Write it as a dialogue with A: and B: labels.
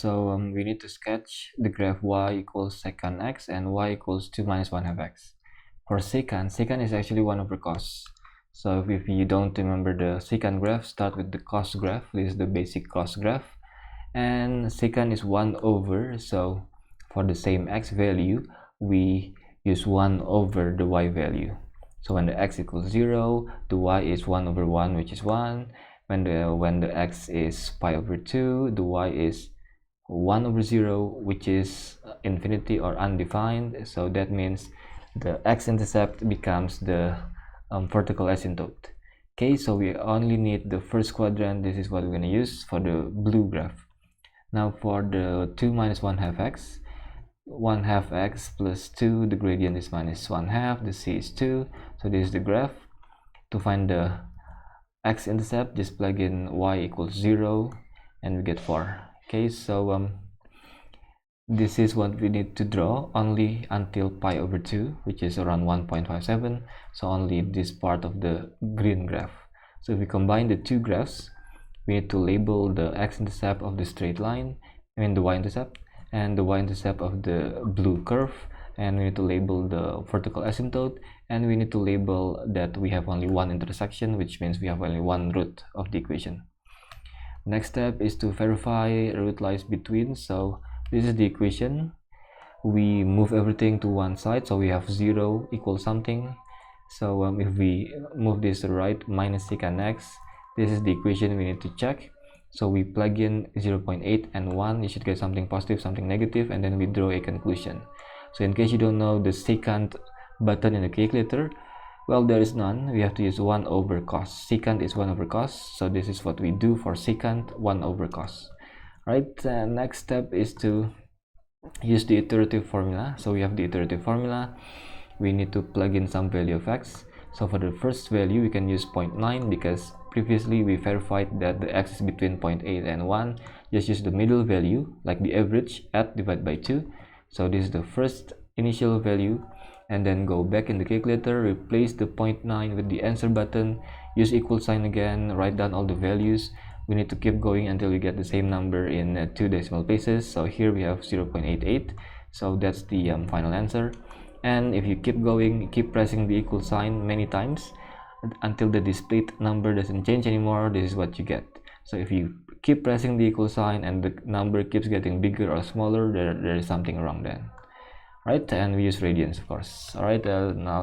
A: We need to sketch the graph y equals secant x and y equals 2 minus 1 half x. For secant is actually 1 over cos. So if you don't remember the secant graph, start with the cos graph. This is the basic cos graph. And secant is 1 over, so for the same x value, we use 1 over the y value. So when the x equals 0, the y is 1 over 1, which is 1. When the x is pi over 2, the y is 1 over 0, which is infinity or undefined. So that means the x-intercept becomes the vertical asymptote. Okay, so we only need the first quadrant. This is what we're going to use for the blue graph. Now for the 2 minus 1 half x, 1 half x plus 2, the gradient is minus 1 half, the c is 2. So this is the graph. To find the x-intercept, just plug in y equals 0 and we get 4. Okay, so this is what we need to draw only until pi over 2, which is around 1.57. So only this part of the green graph. So if we combine the two graphs, we need to label the x-intercept of the straight line, the y-intercept, and the y-intercept of the blue curve, and we need to label the vertical asymptote, and we need to label that we have only one intersection, which means we have only one root of the equation. Next step is to verify root lies between. So this is the equation. We move everything to one side, so we have 0 equals something. So if we move this to the right, minus secant x, this is the equation we need to check. So we plug in 0.8 and 1, you should get something positive, something negative, and then we draw a conclusion. So in case you don't know the secant button in the calculator, well, there is none. We have to use 1 over cos. Secant is 1 over cos, so this is what we do for secant, 1 over cos. Right, next step is to use the iterative formula. So we have the iterative formula. We need to plug in some value of x. So for the first value, we can use 0.9 because previously we verified that the x is between 0.8 and 1. Just use the middle value, like the average, add divided by 2. So this is the first initial value, and then go back in the calculator, replace the 0.9 with the answer button, use equal sign again, write down all the values. We need to keep going until we get the same number in 2 decimal places. So here we have 0.88, so that's the final answer. And if you keep going, keep pressing the equal sign many times until the displaced number doesn't change anymore, this is what you get. So if you keep pressing the equal sign and the number keeps getting bigger or smaller, there is something wrong then. Right, and we use radians, of course. All right, now